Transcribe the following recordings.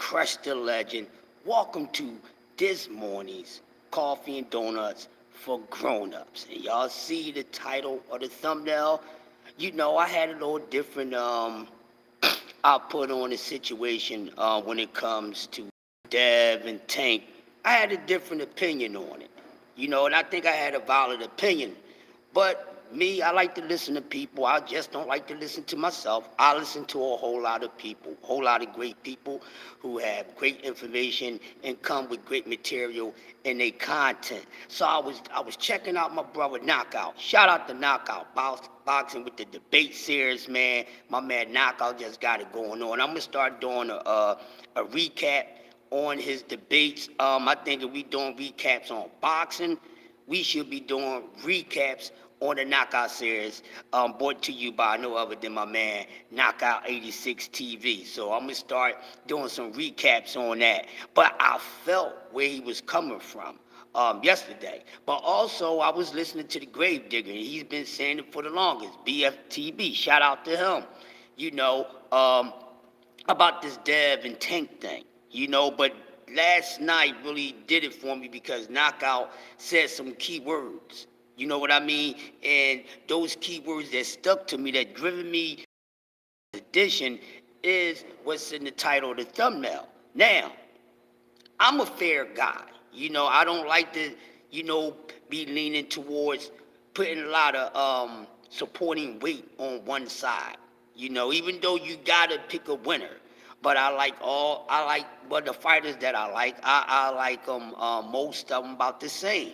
Crush the Legend. Welcome to this morning's Coffee and Donuts for Grown-Ups. And y'all see the title or the thumbnail? You know, I had a little different output on the situation when it comes to Dev and Tank. I had a different opinion on it. You know, and I think I had a valid opinion. But me, I like to listen to people. I just don't like to listen to myself. I listen to a whole lot of people, a whole lot of great people who have great information and come with great material in their content. So I was checking out my brother Knockout. Shout out to Knockout boxing with the debate series, man. My man Knockout just got it going on. I'm gonna start doing a recap on his debates. I think if we doing recaps on boxing, we should be doing recaps on the Knockout series, brought to you by no other than my man Knockout 86 TV. So I'm gonna start doing some recaps on that. But I felt where he was coming from yesterday. But also I was listening to the Grave Digger, and he's been saying it for the longest. BFTB, shout out to him. You know, about this Dev and Tank thing. You know, but last night really did it for me because Knockout said some key words. You know what I mean? And those keywords that stuck to me, that driven me edition, is what's in the title of the thumbnail. Now, I'm a fair guy. You know, I don't like to, be leaning towards putting a lot of supporting weight on one side. You know, even though you gotta pick a winner. But the fighters that I like them, most of them about the same.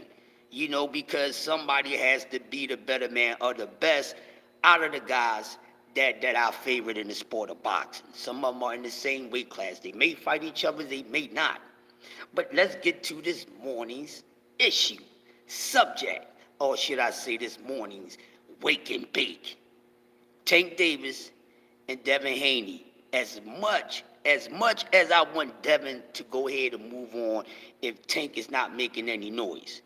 You know, because somebody has to be the better man or the best out of the guys that I favorite in the sport of boxing. Some of them are in the same weight class. They may fight each other, they may not. But let's get to this morning's issue, subject, or should I say this morning's wake and bake. Tank Davis and Devin Haney. As much as I want Devin to go ahead and move on if Tank is not making any noise.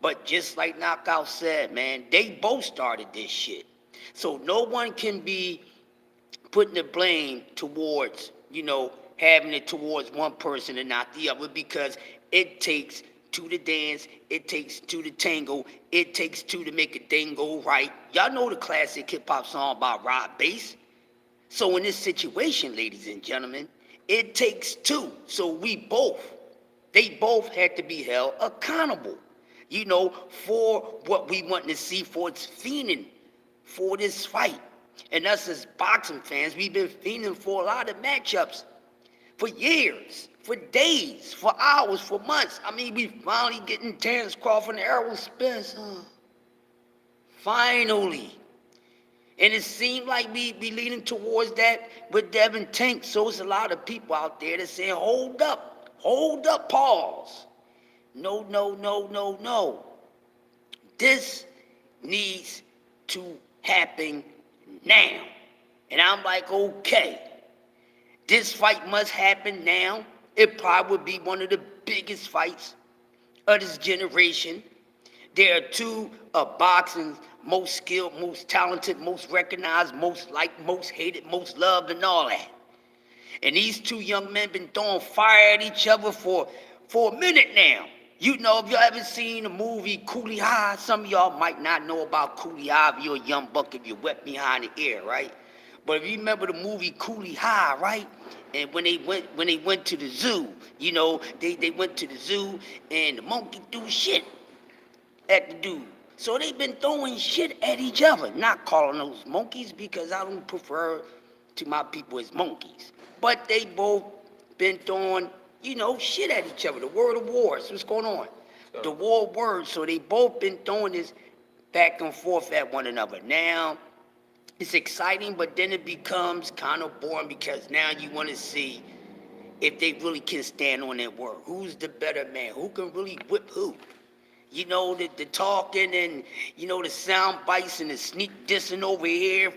But just like Knockout said, man, they both started this shit. So no one can be putting the blame towards, having it towards one person and not the other, because it takes two to dance, it takes two to tango, it takes two to make a thing go right. Y'all know the classic hip-hop song by Rod Bass? So in this situation, ladies and gentlemen, it takes two. So they both had to be held accountable, for what we want to see, for its fiending for this fight. And us as boxing fans, we've been fiending for a lot of matchups for years, for days, for hours, for months. I mean, we finally getting Terrence Crawford and Errol Spence. Finally. And it seemed like we be leaning towards that with Devin Tank. So it's a lot of people out there that saying, hold up, pause. No. This needs to happen now. And I'm like, okay, this fight must happen now. It probably would be one of the biggest fights of this generation. There are two of boxing's most skilled, most talented, most recognized, most liked, most hated, most loved, and all that. And these two young men been throwing fire at each other for a minute now. You know, if y'all ever seen the movie Coolie High, some of y'all might not know about Coolie High if you're a young buck, if you're wet behind the ear, right? But if you remember the movie Coolie High, right? And when they went to the zoo, they went to the zoo and the monkey threw shit at the dude. So they've been throwing shit at each other, not calling those monkeys because I don't prefer to my people as monkeys. But they both been throwing, shit at each other. The word of war. So what's going on? So, the war of words. So they both been throwing this back and forth at one another. Now, it's exciting, but then it becomes kind of boring because now you want to see if they really can stand on their word. Who's the better man? Who can really whip who? The talking and, the sound bites and the sneak dissing over here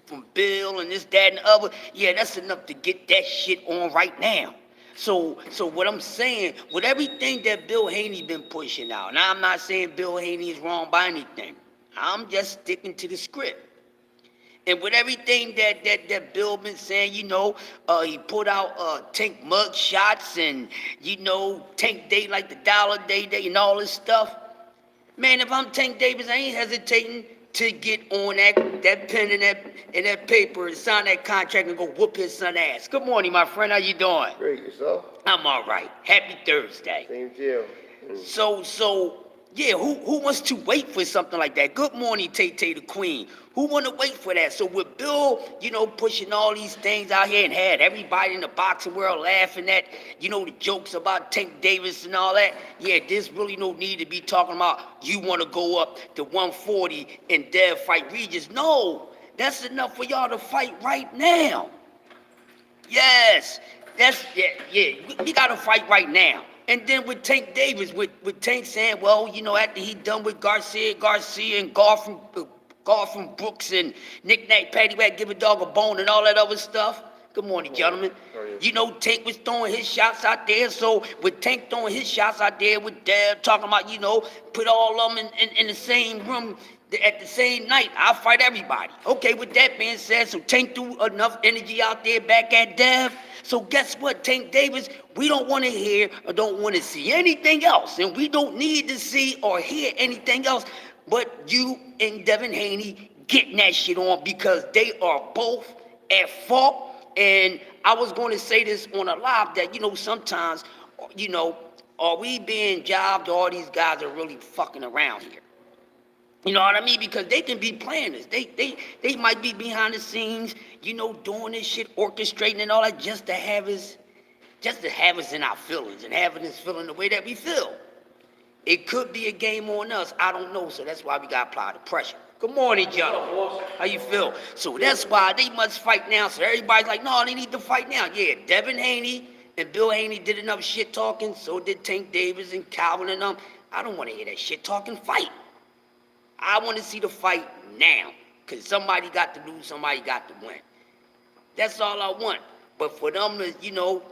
from Bill and this, that, and the other. Yeah, that's enough to get that shit on right now. So what I'm saying, with everything that Bill Haney been pushing out, now I'm not saying Bill Haney is wrong by anything. I'm just sticking to the script. And with everything that Bill been saying, he put out Tank mug shots and Tank Day like the Dollar Day and all this stuff. Man, if I'm Tank Davis, I ain't hesitating to get on that pen and that paper and sign that contract and go whoop his son ass. Good morning, my friend. How you doing? Great, yourself? I'm all right. Happy Thursday. Same to you. Yeah, who wants to wait for something like that? Good morning, Tay the Queen. Who want to wait for that? So with Bill, pushing all these things out here and had everybody in the boxing world laughing at, the jokes about Tank Davis and all that, yeah, there's really no need to be talking about you want to go up to 140 and Dev fight Regis. No, that's enough for y'all to fight right now. Yes, we got to fight right now. And then with Tank Davis, with Tank saying, well, after he done with Garcia and golf from Brooks and Knick-Knack, Paddywhack, give a dog a bone and all that other stuff. Good morning, gentlemen. Tank was throwing his shots out there. So with Tank throwing his shots out there, with Dad talking about, put all of them in the same room at the same night, I'll fight everybody. Okay, with that being said, so Tank threw enough energy out there back at Dev. So guess what, Tank Davis? We don't want to hear or don't want to see anything else. And we don't need to see or hear anything else but you and Devin Haney getting that shit on, because they are both at fault. And I was going to say this on a live that, sometimes, are we being jobbed, or all these guys are really fucking around here? You know what I mean? Because they can be playing this. They might be behind the scenes, doing this shit, orchestrating and all that, just to have us in our feelings and having us feeling the way that we feel. It could be a game on us. I don't know. So that's why we got to apply the pressure. Good morning, gentlemen. How you feel? So that's why they must fight now. So everybody's like, no, they need to fight now. Yeah, Devin Haney and Bill Haney did enough shit talking. So did Tank Davis and Calvin and them. I don't want to hear that shit talking. Fight. I want to see the fight now, because somebody got to lose, somebody got to win. That's all I want. But for them to,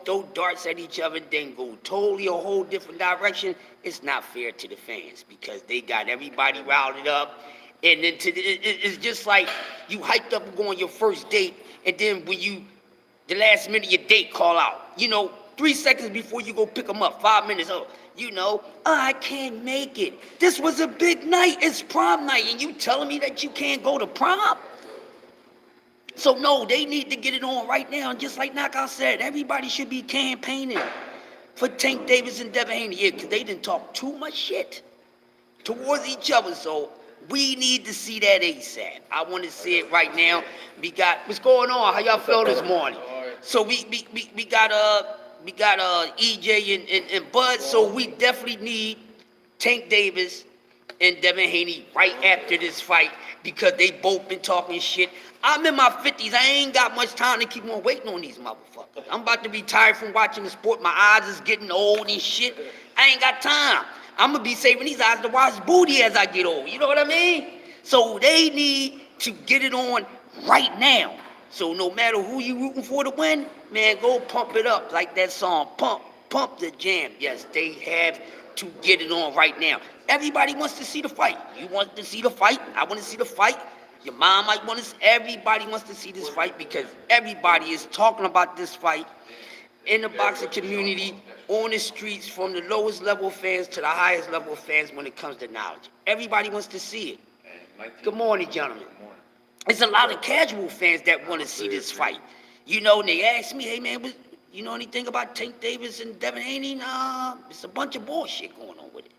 throw darts at each other, then go totally a whole different direction, it's not fair to the fans, because they got everybody riled up. And then it's just like you hyped up to go on your first date, and then when the last minute of your date call out, 3 seconds before you go pick them up, 5 minutes, I can't make it. This was a big night. It's prom night, and you telling me that you can't go to prom? So no, they need to get it on right now. And just like Knockout said, everybody should be campaigning for Tank Davis and Devin Haney. Yeah, because they didn't talk too much shit towards each other. So we need to see that ASAP. I want to see it right now. We got, what's going on? How y'all feel this morning? So we got EJ and Bud, so we definitely need Tank Davis and Devin Haney right after this fight, because they both been talking shit. I'm in my 50s. I ain't got much time to keep on waiting on these motherfuckers. I'm about to be tired from watching the sport. My eyes is getting old and shit. I ain't got time. I'm going to be saving these eyes to watch booty as I get old. You know what I mean? So they need to get it on right now. So no matter who you rooting for to win, man, go pump it up like that song, Pump the Jam. Yes, they have to get it on right now. Everybody wants to see the fight. You want to see the fight? I want to see the fight. Your mom might want to. Everybody wants to see this fight, because everybody is talking about this fight in the boxing community, on the streets, from the lowest level fans to the highest level fans when it comes to knowledge. Everybody wants to see it. Good morning, gentlemen. There's a lot of casual fans that want to see this fight. And they ask me, hey, man, you know anything about Tank Davis and Devin Haney? Nah, it's a bunch of bullshit going on with it.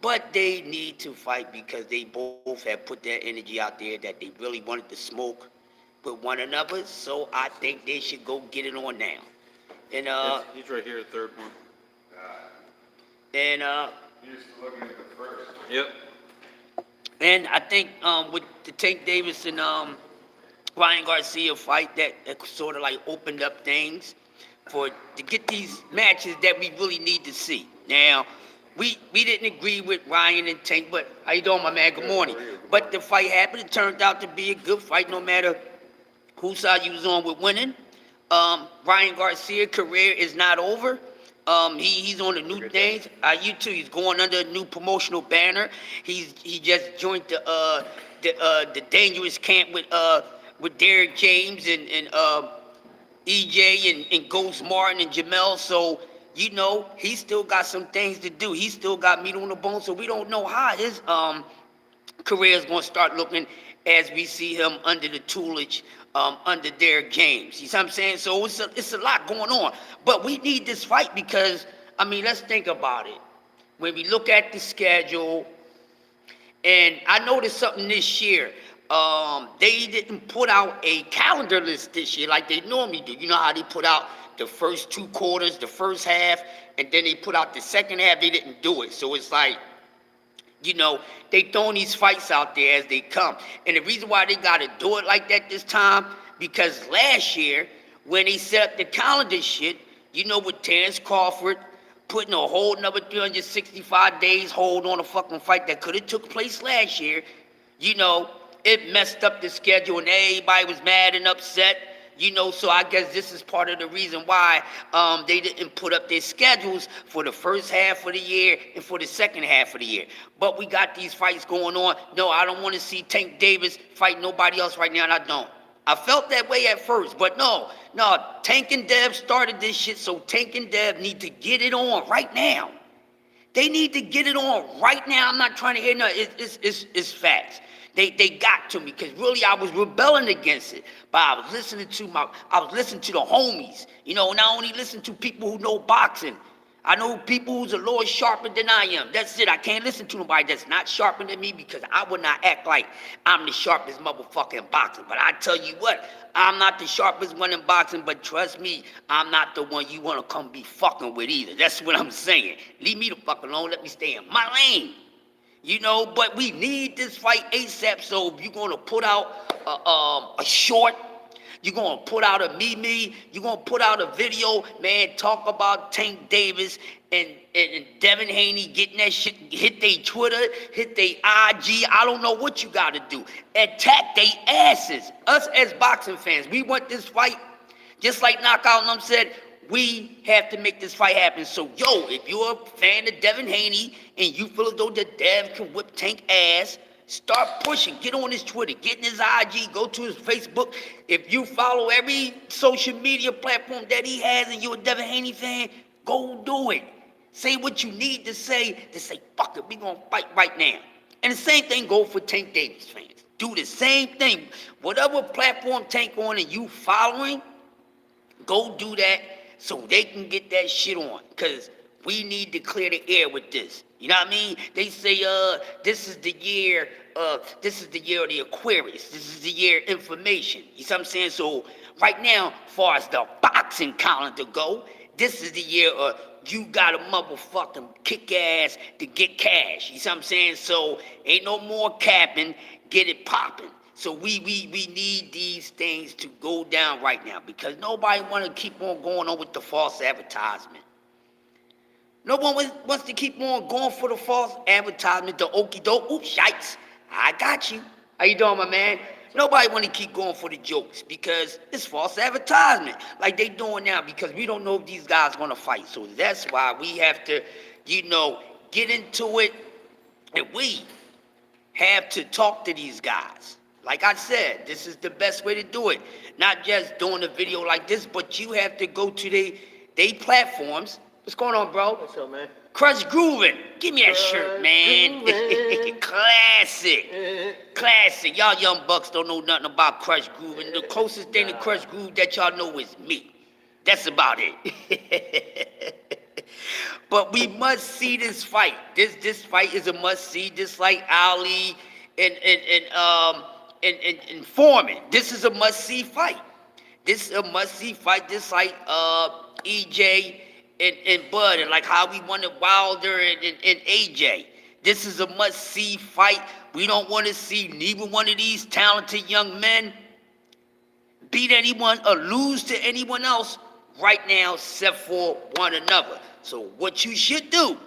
But they need to fight, because they both have put their energy out there that they really wanted to smoke with one another. So I think they should go get it on now. And he's right here, third one. And You're just looking at the first. Yep. And I think with the Tank Davis and Ryan Garcia fight, that sort of like opened up things to get these matches that we really need to see. Now, we didn't agree with Ryan and Tank, but how you doing, my man? Good morning. But the fight happened. It turned out to be a good fight, no matter whose side you was on with winning. Ryan Garcia's career is not over. He's on the new things. You too. He's going under a new promotional banner. He just joined the dangerous camp with with Derrick James and EJ and Ghost Martin and Jamel. So, you know, he still got some things to do. He still got meat on the bone. So we don't know how his career is going to start looking as we see him under the tutelage under Derrick James. You see what I'm saying? So it's a lot going on. But we need this fight because, I mean, let's think about it. When we look at the schedule, and I noticed something this year. They didn't put out a calendar list this year like they normally do. You know how they put out the first 2 quarters, the first half, and then they put out the second half. They didn't do it. So it's like, you know, they throwing these fights out there as they come. And the reason why they got to do it like that this time, because last year, when they set up the calendar shit, you know, with Terrence Crawford putting a whole another 365 days hold on a fucking fight that could have took place last year, you know, it messed up the schedule and everybody was mad and upset. You know, so I guess this is part of the reason why they didn't put up their schedules for the first half of the year and for the second half of the year. But we got these fights going on. No, I don't want to see Tank Davis fight nobody else right now, and I don't. I felt that way at first, but no, Tank and Dev started this shit, so Tank and Dev need to get it on right now. They need to get it on right now. I'm not trying to hear nothing. It's facts. They got to me because really I was rebelling against it. But I was listening to the homies. You know, and I only listen to people who know boxing. I know people who's a little sharper than I am. That's it. I can't listen to nobody that's not sharper than me because I would not act like I'm the sharpest motherfucker in boxing. But I tell you what, I'm not the sharpest one in boxing, but trust me, I'm not the one you want to come be fucking with either. That's what I'm saying. Leave me the fuck alone. Let me stay in my lane. You know, but we need this fight ASAP. So if you're going to put out a short, you're going to put out a me, you're going to put out a video, man, talk about Tank Davis and Devin Haney getting that shit, hit their Twitter, hit their IG. I don't know what you got to do. Attack their asses. Us as boxing fans, we want this fight. Just like Knockout Numb said, we have to make this fight happen. So, yo, if you're a fan of Devin Haney and you feel as though the Dev can whip Tank ass, start pushing. Get on his Twitter. Get in his IG. Go to his Facebook. If you follow every social media platform that he has and you're a Devin Haney fan, go do it. Say what you need to say fuck it, we going to fight right now. And the same thing go for Tank Davis fans. Do the same thing. Whatever platform Tank on and you following, go do that. So they can get that shit on, because we need to clear the air with this. You know what I mean? They say, this is the year of the Aquarius. This is the year of information. You see what I'm saying? So right now, as far as the boxing calendar go, this is the year of you gotta motherfucking kick ass to get cash. You see what I'm saying? So ain't no more capping, get it popping. So we need these things to go down right now because nobody want to keep on going on with the false advertisement. No one wants to keep on going for the false advertisement, the okie doke. Oops, shikes. I got you. How you doing, my man? Nobody want to keep going for the jokes because it's false advertisement like they doing now because we don't know if these guys going to fight. So that's why we have to, you know, get into it, and we have to talk to these guys. Like I said, this is the best way to do it. Not just doing a video like this, but you have to go to they platforms. What's going on, bro? What's up, man? Crush Groovin'. Give me that shirt, man. Classic. Classic. Y'all young bucks don't know nothing about Crush Groovin'. The closest thing to Crush Groove that y'all know is me. That's about it. But we must see this fight. This fight is a must see, just like Ali and Foreman. This is a must-see fight. This is a must-see fight, just like EJ and Bud, and like how we wanted Wilder and AJ. This is a must-see fight. We don't want to see neither one of these talented young men beat anyone or lose to anyone else right now except for one another. So what you should do,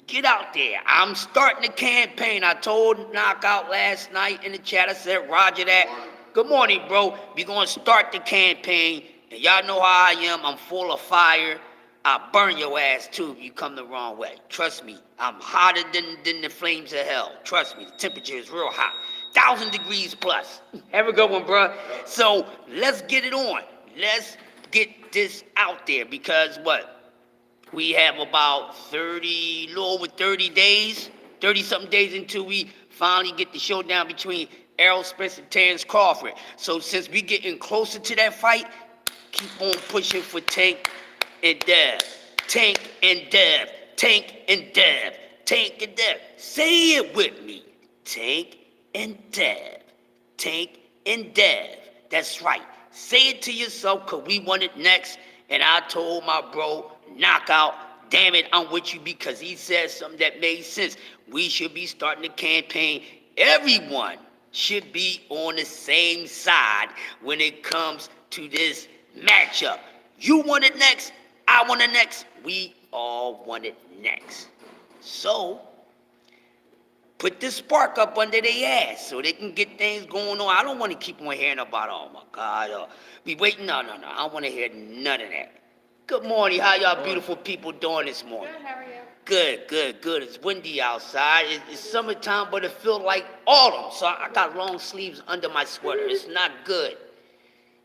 get out there. I'm starting a campaign. I told Knockout last night in the chat. I said, Roger that. Good morning, bro. We're going to start the campaign. And y'all know how I am. I'm full of fire. I'll burn your ass, too, if you come the wrong way. Trust me. I'm hotter than the flames of hell. Trust me. The temperature is real hot. 1,000 degrees plus. Have a good one, bro. So let's get it on. Let's get this out there because what? We have about 30, a little over 30 days, 30-something days until we finally get the showdown between Errol Spence and Terrence Crawford. So since we getting closer to that fight, keep on pushing for Tank and Dev. Tank and Dev. Tank and Dev. Tank and Dev. Say it with me. Tank and Dev. Tank and Dev. That's right. Say it to yourself because we want it next. And I told my bro, Knockout, damn it, I'm with you because he said something that made sense. We should be starting the campaign. Everyone should be on the same side when it comes to this matchup. You want it next, I want it next, we all want it next. So, put the spark up under their ass so they can get things going on. I don't want to keep on hearing about, oh my God, we waiting. No. I don't want to hear none of that. Good morning. How y'all beautiful people doing this morning? Good, how are you? Good. It's windy outside. It's summertime, but it feels like autumn. So I got long sleeves under my sweater. It's not good.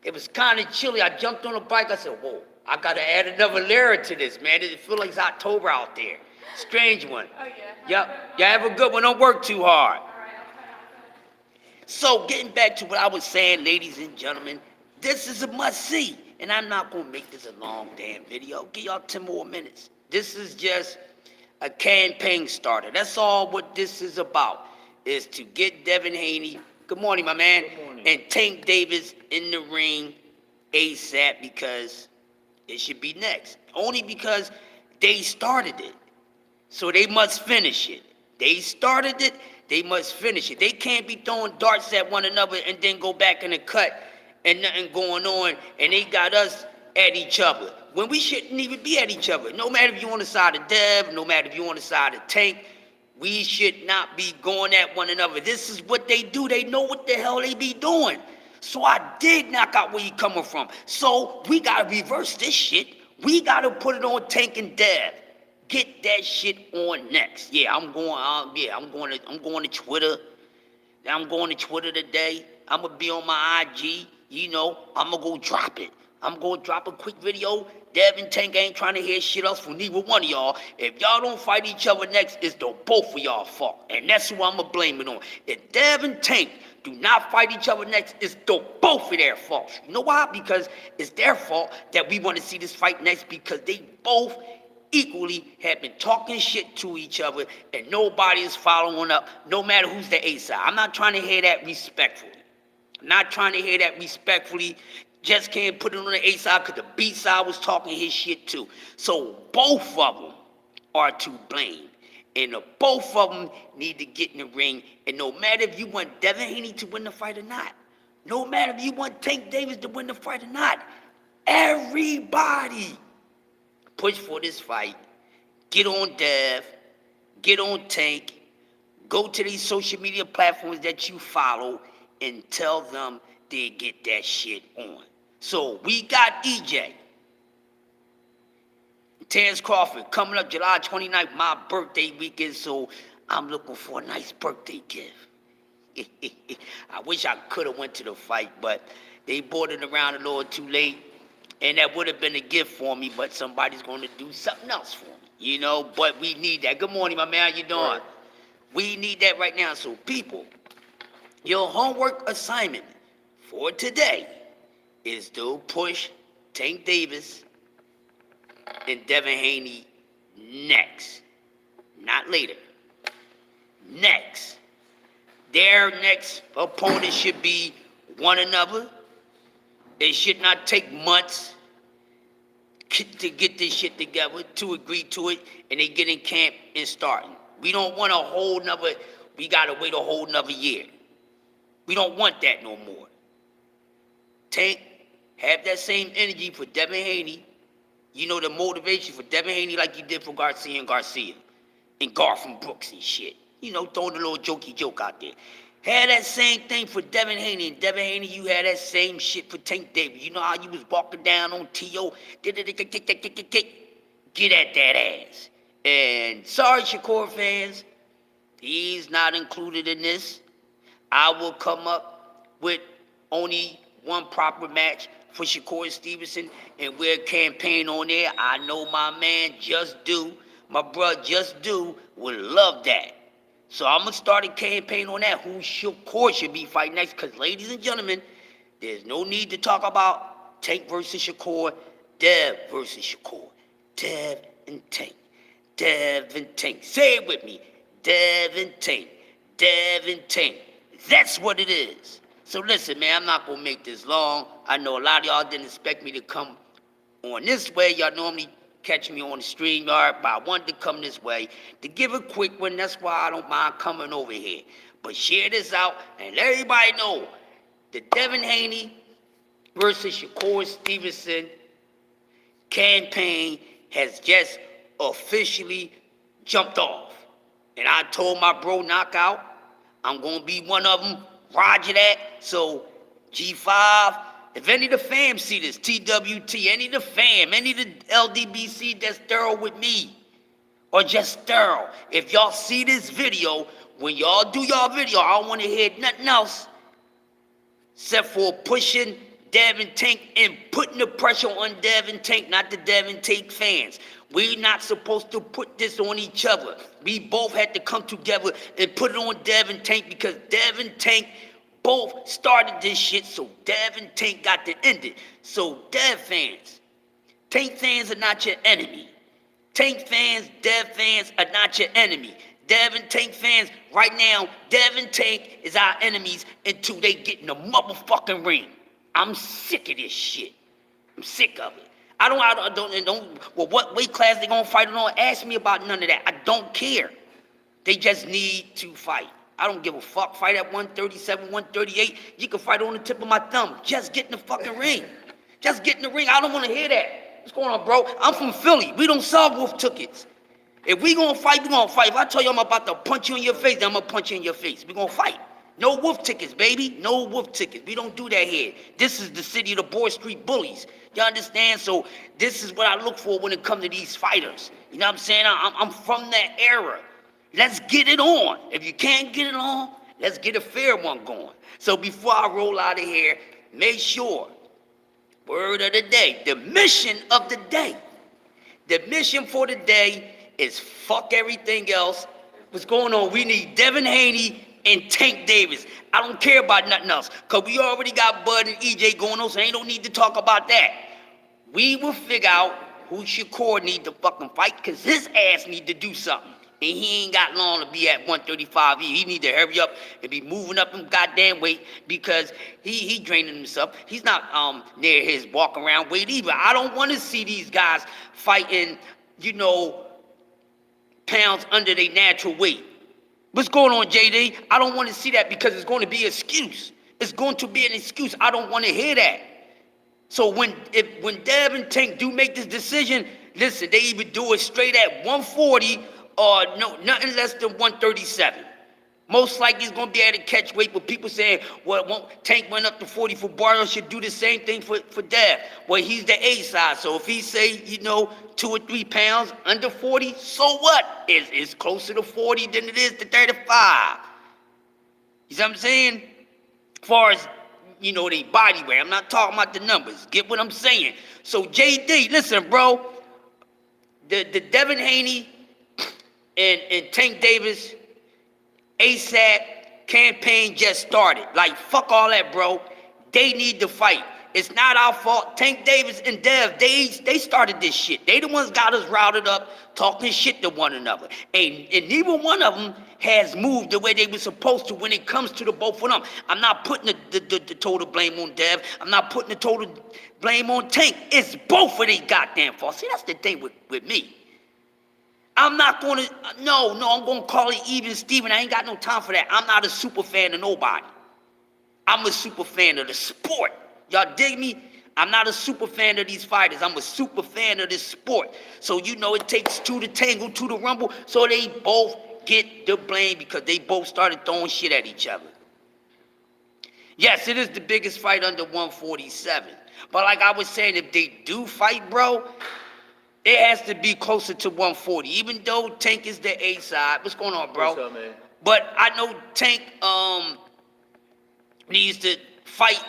It was kind of chilly. I jumped on the bike. I said, whoa, I got to add another layer to this, man. It feels like it's October out there. Strange one. Oh, yeah. Yep. Yeah, have a good one. Don't work too hard. All right, I'll try not to. So getting back to what I was saying, ladies and gentlemen, this is a must-see. And I'm not going to make this a long damn video. Give y'all 10 more minutes. This is just a campaign starter. That's all what this is about, is to get Devin Haney, good morning, my man, and Tank Davis in the ring ASAP because it should be next. Only because they started it. So they must finish it. They started it, they must finish it. They can't be throwing darts at one another and then go back in the cut and nothing going on, and they got us at each other when we shouldn't even be at each other. No matter if you're on the side of Dev, no matter if you're on the side of Tank, we should not be going at one another. This is what they do. They know what the hell they be doing. So I did knock out where you coming from. So we gotta reverse this shit. We gotta put it on Tank and Dev. Get that shit on next. Yeah, I'm going to Twitter. I'm going to Twitter today. I'm gonna be on my IG. You know, I'm gonna go drop it. I'm gonna drop a quick video. Dev and Tank ain't trying to hear shit else from neither one of y'all. If y'all don't fight each other next, it's the both of y'all fault. And that's who I'm gonna blame it on. If Dev and Tank do not fight each other next, it's the both of their fault. You know why? Because it's their fault that we want to see this fight next, because they both equally have been talking shit to each other and nobody is following up, no matter who's the A side. I'm not trying to hear that respectfully. Not trying to hear that respectfully. Just can't put it on the A side because the B side was talking his shit too. So both of them are to blame. And both of them need to get in the ring. And no matter if you want Devin Haney to win the fight or not, no matter if you want Tank Davis to win the fight or not, everybody push for this fight. Get on Dev. Get on Tank. Go to these social media platforms that you follow and tell them they get that shit on. So we got EJ, Terrence Crawford, coming up July 29th, my birthday weekend, so I'm looking for a nice birthday gift. I wish I could have went to the fight, but they bought it around a little too late, and that would have been a gift for me, but somebody's going to do something else for me, you know, but we need that. Good morning, my man, how you doing? Right. We need that right now, so people, your homework assignment for today is to push Tank Davis and Devin Haney next. Not later. Next. Their next opponent should be one another. It should not take months to get this shit together, to agree to it, and they get in camp and starting. We don't want we gotta wait a whole nother year. We don't want that no more. Tank, have that same energy for Devin Haney. You know, the motivation for Devin Haney like you did for Garcia and Garth and Brooks and shit. You know, throwing a little jokey joke out there. Had that same thing for Devin Haney. And Devin Haney, you had that same shit for Tank Davis. You know how you was walking down on T.O. Get at that ass. And sorry, Shakur fans, he's not included in this. I will come up with only one proper match for Shakur Stevenson, and we'll campaign on there. I know my man Just Do, my brother Just Do, would love that. So I'm going to start a campaign on that, who Shakur should be fighting next. Because, ladies and gentlemen, there's no need to talk about Tank versus Shakur, Dev versus Shakur. Dev and Tank. Dev and Tank. Say it with me. Dev and Tank. Dev and Tank. That's what it is. So listen, man, I'm not going to make this long. I know a lot of y'all didn't expect me to come on this way. Y'all normally catch me on the StreamYard, but I wanted to come this way to give a quick one. That's why I don't mind coming over here. But share this out and let everybody know the Devin Haney versus Shakur Stevenson campaign has just officially jumped off. And I told my bro Knockout, I'm going to be one of them. Roger that. So G5, if any of the fam see this, TWT, any of the fam, any of the LDBC that's thorough with me, or just thorough, if y'all see this video, when y'all do y'all video, I don't want to hear nothing else except for pushing Dev and Tank and putting the pressure on Dev and Tank, not the Dev and Tank fans. We're not supposed to put this on each other. We both had to come together and put it on Dev and Tank because Dev and Tank both started this shit, so Dev and Tank got to end it. So Dev fans, Tank fans are not your enemy. Tank fans, Dev fans are not your enemy. Dev and Tank fans, right now, Dev and Tank is our enemies until they get in the motherfucking ring. I'm sick of this shit. I'm sick of it. I don't, well, what weight class they gonna fight on? Ask me about none of that. I don't care. They just need to fight. I don't give a fuck. Fight at 137, 138. You can fight on the tip of my thumb. Just get in the fucking ring. Just get in the ring. I don't want to hear that. What's going on, bro? I'm from Philly. We don't sell wolf tickets. If we gonna fight, we gonna fight. If I tell you I'm about to punch you in your face, then I'm gonna punch you in your face. We gonna fight. No wolf tickets, baby. No wolf tickets. We don't do that here. This is the city of the Board Street Bullies. You understand? So this is what I look for when it comes to these fighters. You know what I'm saying? I'm from that era. Let's get it on. If you can't get it on, let's get a fair one going. So before I roll out of here, make sure, word of the day, the mission of the day. The mission for the day is fuck everything else. What's going on? We need Devin Haney and Tank Davis. I don't care about nothing else, because we already got Bud and EJ going on, so ain't no need to talk about that. We will figure out who Shakur need to fucking fight, because his ass need to do something. And he ain't got long to be at 135. He need to hurry up and be moving up him goddamn weight, because he draining himself. He's not near his walk around weight either. I don't want to see these guys fighting, you know, pounds under their natural weight. What's going on, JD? I don't want to see that, because it's going to be an excuse. It's going to be an excuse. I don't want to hear that. So when Dev and Tank do make this decision, listen, they either do it straight at 140 or no, nothing less than 137. Most likely he's going to be able to catch weight, but people saying, well, Tank went up to 40 for Barlow, should do the same thing for Dev. Well, he's the A side, so if he say, you know, 2 or 3 pounds under 40, so what? It's closer to 40 than it is to 35. You see what I'm saying? As far as, you know, they body weight, I'm not talking about the numbers. Get what I'm saying? So JD, listen, bro, the Devin Haney and Tank Davis ASAP campaign just started. Like, fuck all that, bro. They need to fight. It's not our fault. Tank Davis and Dev, they started this shit. They the ones got us routed up, talking shit to one another. And neither one of them has moved the way they were supposed to when it comes to the both of them. I'm not putting the total blame on Dev. I'm not putting the total blame on Tank. It's both of they goddamn fault. See, that's the thing with me. I'm not going to, no, I'm going to call it even Steven. I ain't got no time for that. I'm not a super fan of nobody. I'm a super fan of the sport. Y'all dig me? I'm not a super fan of these fighters. I'm a super fan of this sport. So, you know, it takes 2 to tangle, 2 to rumble. So they both get the blame because they both started throwing shit at each other. Yes, it is the biggest fight under 147. But like I was saying, if they do fight, bro, it has to be closer to 140, even though Tank is the A side. What's going on, bro? What's up, man? But I know Tank, needs to fight,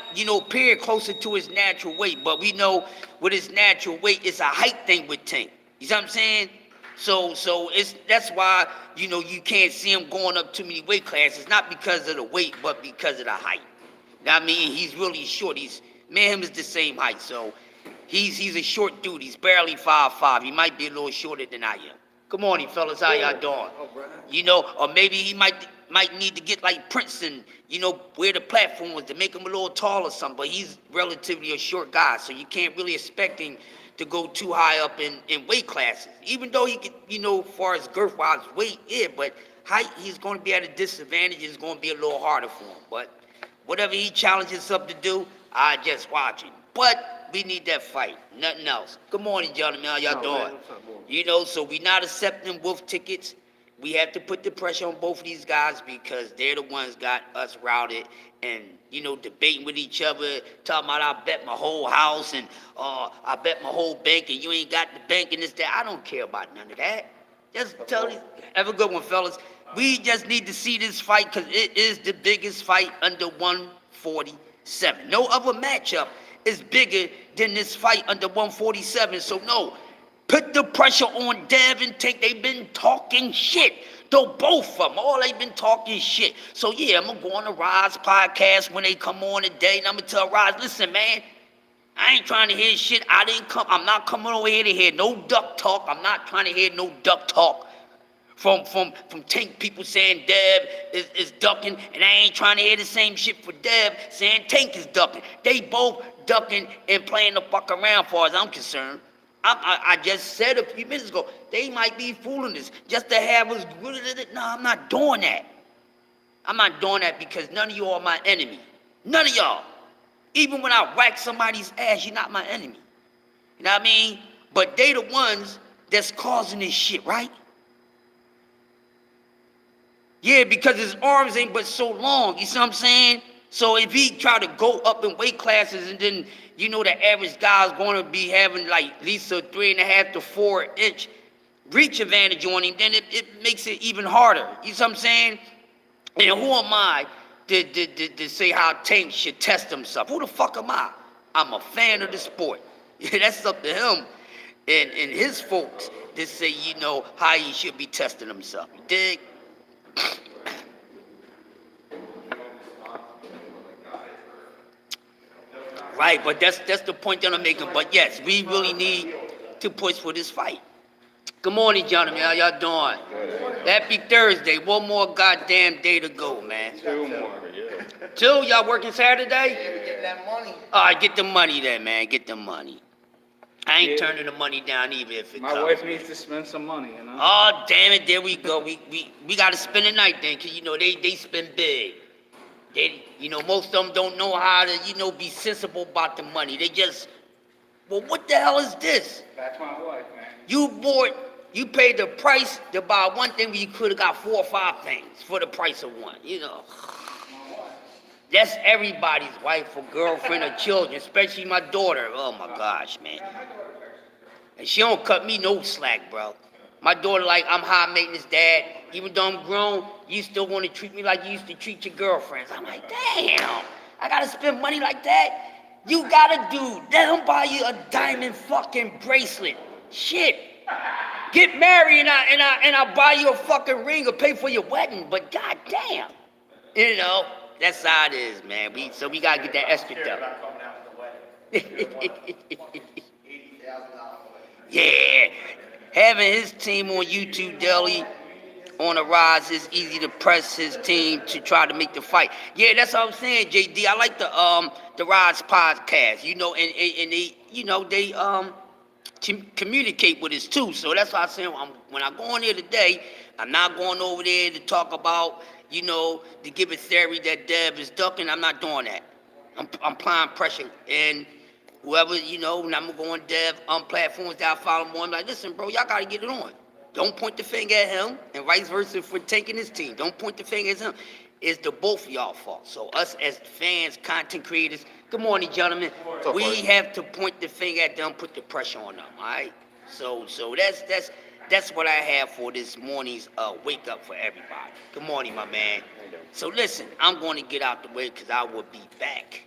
period, closer to his natural weight. But we know with his natural weight, it's a height thing with Tank. You see what I'm saying? So that's why, you can't see him going up too many weight classes, not because of the weight, but because of the height. I mean, he's really short. Me and him is the same height, so he's a short dude. He's barely 5'5". He might be a little shorter than I am. Good morning, fellas. How y'all doing? Or maybe he might need to get like Princeton, where the platform was to make him a little taller or something. But he's relatively a short guy, so you can't really expect him to go too high up in weight classes. Even though he could, as far as girth-wise weight, yeah, but height, he's going to be at a disadvantage. It's going to be a little harder for him. But whatever he challenges himself to do, I just watch it. But we need that fight, nothing else. Good morning, gentlemen. How y'all doing? So we not accepting wolf tickets. We have to put the pressure on both of these guys because they're the ones got us routed and, debating with each other, talking about I bet my whole house and I bet my whole bank and you ain't got the bank and this, that. I don't care about none of that. Just tell you, have a good one, fellas. We just need to see this fight because it is the biggest fight under 147. No other matchup is bigger than this fight under 147. So no, put the pressure on Dev and Tank. They've been talking shit. Though both of them, all they've been talking shit. So yeah, I'm gonna go on the Rise podcast when they come on today, and I'm gonna tell Rise, listen, man, I ain't trying to hear shit. I'm not coming over here to hear no duck talk. I'm not trying to hear no duck talk from Tank people saying Dev is ducking, and I ain't trying to hear the same shit for Dev saying Tank is ducking. They both ducking and playing the fuck around, far as I'm concerned. I just said a few minutes ago, they might be fooling us just to have us. No, I'm not doing that. I'm not doing that because none of y'all are my enemy. None of y'all. Even when I whack somebody's ass, you're not my enemy. You know what I mean? But they the ones that's causing this shit, right? Yeah, because his arms ain't but so long. You see what I'm saying? So if he try to go up in weight classes and then, the average guy's going to be having like at least a 3.5 to 4 inch reach advantage on him, then it makes it even harder. You see what I'm saying? And who am I to say how Tank should test himself? Who the fuck am I? I'm a fan of the sport. That's up to him and his folks to say, how he should be testing himself. You dig? Right, but that's the point that I'm making. But yes, we really need to push for this fight. Good morning, gentlemen. How y'all doing? Happy Thursday. One more goddamn day to go, man. 2 more, yeah. 2? Y'all working Saturday? Yeah, we getting that money. All right, get the money then, man. Get the money. I ain't turning the money down even if it comes. My wife needs to spend some money, Oh, damn it. There we go. We got to spend the night then because, they spend big. They, most of them don't know how to, be sensible about the money. They just, well, what the hell is this? That's my wife, man. You paid the price to buy one thing when you could have got 4 or 5 things for the price of one, That's everybody's wife or girlfriend or children, especially my daughter. Oh, my gosh, man. And she don't cut me no slack, bro. My daughter, like, I'm high maintenance dad. Even though I'm grown, you still want to treat me like you used to treat your girlfriends. I'm like, damn, I got to spend money like that? You got to do. Let them buy you a diamond fucking bracelet. Shit. Get married and I buy you a fucking ring or pay for your wedding. But goddamn, that's how it is, man. So we got to get that extra stuff. Yeah. Having his team on YouTube daily on the rise is easy to press his team to try to make the fight. Yeah, that's what I'm saying, JD. I like the Rise podcast, and they communicate with us too. So that's why I'm saying when I go on there today, I'm not going over there to talk about, to give a theory that Dev is ducking. I'm not doing that. I'm applying pressure and whoever, and I'm going to go on Dev platforms that I follow more. I'm like, listen, bro, y'all got to get it on. Don't point the finger at him, and vice versa for taking his team. Don't point the finger at him. It's the both of y'all fault. So us as fans, content creators, good morning, gentlemen. We have to point the finger at them, put the pressure on them, all right? So that's what I have for this morning's wake up for everybody. Good morning, my man. So listen, I'm going to get out the way because I will be back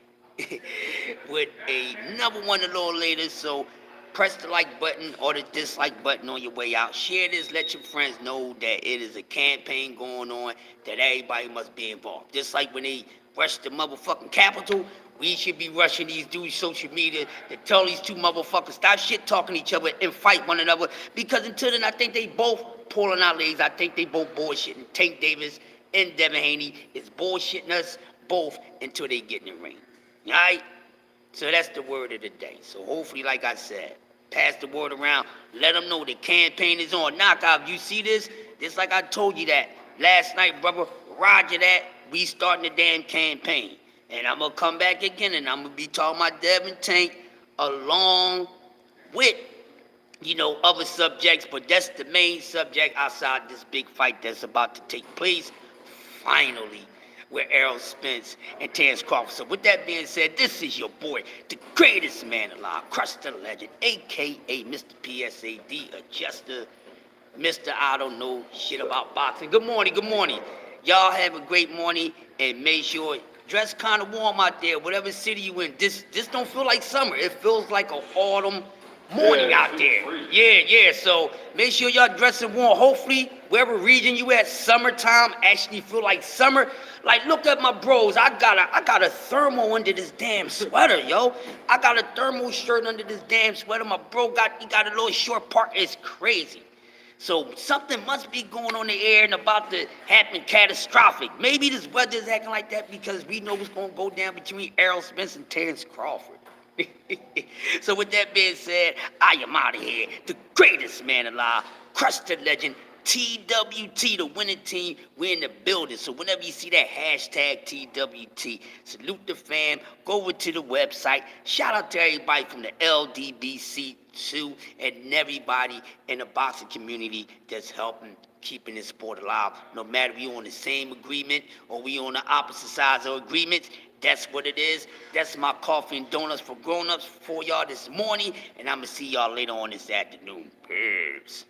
with another one a little later. So press the like button or the dislike button on your way out. Share this. Let your friends know that it is a campaign going on, that everybody must be involved. Just like when they rush the motherfucking Capitol, we should be rushing these dudes' social media to tell these two motherfuckers stop shit talking to each other and fight one another. Because until then, I think they both pulling our legs. I think they both bullshitting. Tank Davis and Devin Haney is bullshitting us both until they get in the ring. All right? So that's the word of the day. So hopefully, like I said, pass the word around. Let them know the campaign is on. Knockout, you see this? Just like I told you that last night, brother. Roger that. We starting the damn campaign. And I'm going to come back again, and I'm going to be talking about Devin Tank along with, other subjects. But that's the main subject outside this big fight that's about to take place, finally, with Errol Spence and Terrence Crawford. So with that being said, this is your boy, the greatest man alive, Crush the Legend, a.k.a. Mr. PSAD Adjuster, Mr. I don't know shit about boxing. Good morning, good morning. Y'all have a great morning, and make sure dress kind of warm out there, whatever city you in. This don't feel like summer. It feels like an autumn morning out there. Yeah. So make sure y'all dressing warm. Hopefully, wherever region you at, summertime actually feel like summer. Like, look at my bros. I got a thermal under this damn sweater, yo. I got a thermal shirt under this damn sweater. My bro got a little short part. It's crazy. So something must be going on in the air and about to happen catastrophic. Maybe this weather is acting like that because we know what's going to go down between Errol Spence and Terrence Crawford. So with that being said, I am out of here. The greatest man alive, Crush the Legend, TWT, the winning team. We're in the building. So whenever you see that hashtag TWT, salute the fam. Go over to the website. Shout out to everybody from the LDBC too, and everybody in the boxing community that's helping keeping this sport alive. No matter if we on the same agreement or we on the opposite sides of agreements, that's what it is. That's my coffee and donuts for grown-ups for y'all this morning, and I'm going to see y'all later on this afternoon. Peace.